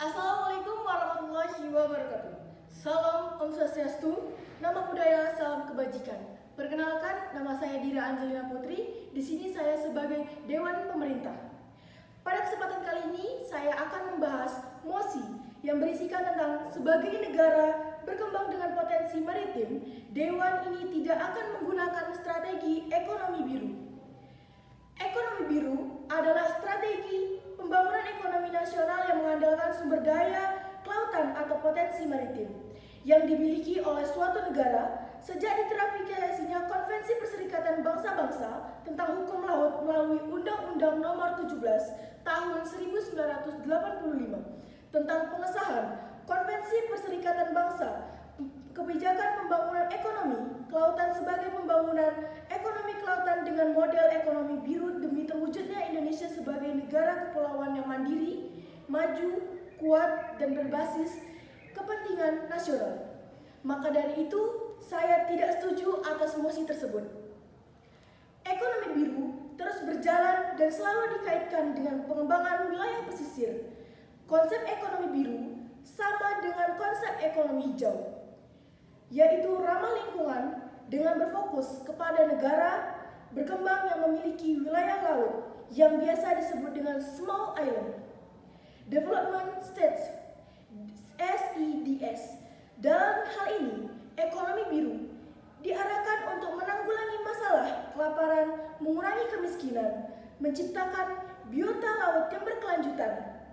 Assalamualaikum warahmatullahi wabarakatuh. Salam Om Swastiastu, nama budaya, salam kebajikan. Perkenalkan, nama saya Dira Angelina Putri. Di sini saya sebagai Dewan Pemerintah. Pada kesempatan kali ini, saya akan membahas mosi yang berisikan tentang sebagai negara berkembang dengan potensi maritim, Dewan ini tidak akan menggunakan strategi ekonomi biru. Ekonomi biru adalah strategi pembangunan ekonomi nasional yang mengandalkan sumber daya kelautan atau potensi maritim yang dimiliki oleh suatu negara sejak diterapikasinya Konvensi Perserikatan Bangsa-Bangsa tentang Hukum Laut melalui Undang-Undang Nomor 17 Tahun 1985 tentang pengesahan Konvensi Perserikatan Bangsa kebijakan pembangunan ekonomi kelautan sebagai pembangunan ekonomi kelautan dengan model ekonomi biru demi terwujudnya Indonesia sebagai negara kepulauan yang mandiri, maju, kuat, dan berbasis kepentingan nasional. Maka dari itu, saya tidak setuju atas mosi tersebut. Ekonomi biru terus berjalan dan selalu dikaitkan dengan pengembangan wilayah pesisir. Konsep ekonomi biru sama dengan konsep ekonomi hijau, yaitu ramah lingkungan dengan berfokus kepada negara berkembang yang memiliki wilayah laut yang biasa disebut dengan small island development states (SEDS). Dalam hal ini, ekonomi biru diarahkan untuk menanggulangi masalah kelaparan, mengurangi kemiskinan, menciptakan biota laut yang berkelanjutan,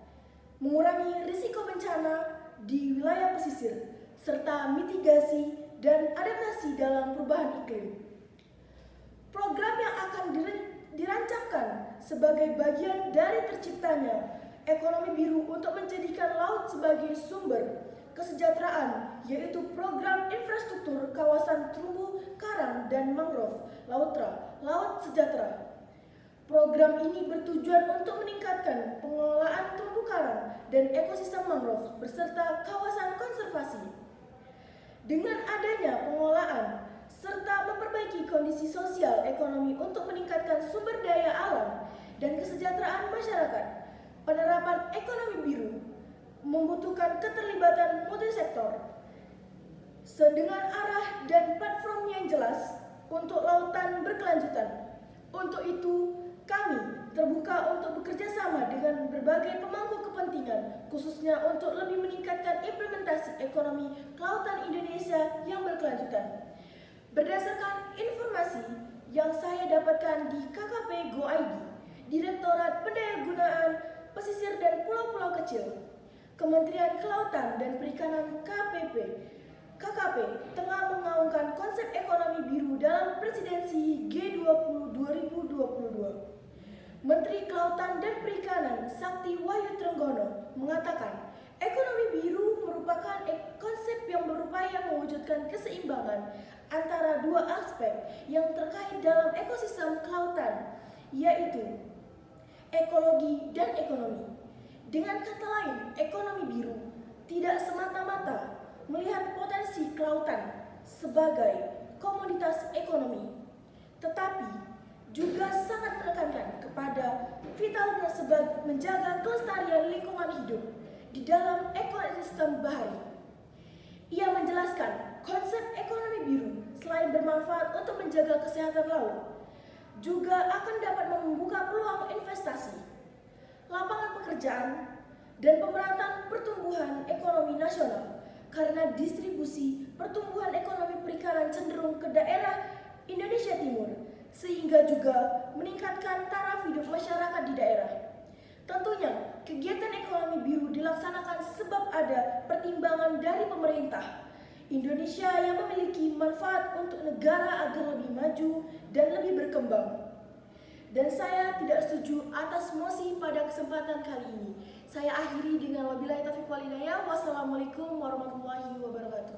mengurangi risiko bencana di wilayah pesisir, serta mitigasi dan adaptasi dalam perubahan iklim. Program yang akan dirancangkan sebagai bagian dari terciptanya ekonomi biru untuk menjadikan laut sebagai sumber kesejahteraan, yaitu program infrastruktur kawasan terumbu karang dan mangrove Lautra, Laut Sejahtera. Program ini bertujuan untuk meningkatkan pengelolaan terumbu karang dan ekosistem mangrove beserta kawasan konservasi. Dengan adanya pengelolaan serta memperbaiki kondisi sosial ekonomi untuk meningkatkan sumber daya alam dan kesejahteraan masyarakat, penerapan ekonomi biru membutuhkan keterlibatan multisektor dengan arah dan platform yang jelas untuk lautan berkelanjutan. Untuk itu, kami terbuka untuk bekerja sama dengan berbagai pemangku kepentingan, khususnya untuk lebih meningkatkan implementasi ekonomi kelautan Indonesia yang berkelanjutan. Berdasarkan informasi yang saya dapatkan di KKP Go ID, Direktorat Pendayagunaan Pesisir dan Pulau-Pulau Kecil, Kementerian Kelautan dan Perikanan KKP tengah mengaungkan konsep ekonomi biru dalam presidensi G20 2022. Menteri Kelautan dan Perikanan Sakti Wahyu Trenggono mengatakan, ekonomi biru merupakan konsep yang berupaya mewujudkan keseimbangan antara dua aspek yang terkait dalam ekosistem kelautan, yaitu ekologi dan ekonomi. Dengan kata lain, ekonomi biru tidak semata-mata melihat potensi kelautan sebagai komoditas ekonomi, tetapi juga sangat menekankan kepada vitalnya sebagai menjaga kelestarian lingkungan hidup di dalam ekosistem bahari. Ia menjelaskan konsep ekonomi biru selain bermanfaat untuk menjaga kesehatan laut, juga akan dapat membuka peluang investasi, lapangan pekerjaan, dan pemerataan pertumbuhan ekonomi nasional karena distribusi pertumbuhan ekonomi perikanan cenderung ke daerah Indonesia Timur, sehingga juga meningkatkan taraf hidup masyarakat di daerah. Tentunya, kegiatan ekonomi biru dilaksanakan sebab ada pertimbangan dari pemerintah Indonesia yang memiliki manfaat untuk negara agar lebih maju dan lebih berkembang. Dan saya tidak setuju atas mosi pada kesempatan kali ini. Saya akhiri dengan wabillahi taufiq wal hidayah. Wassalamualaikum warahmatullahi wabarakatuh.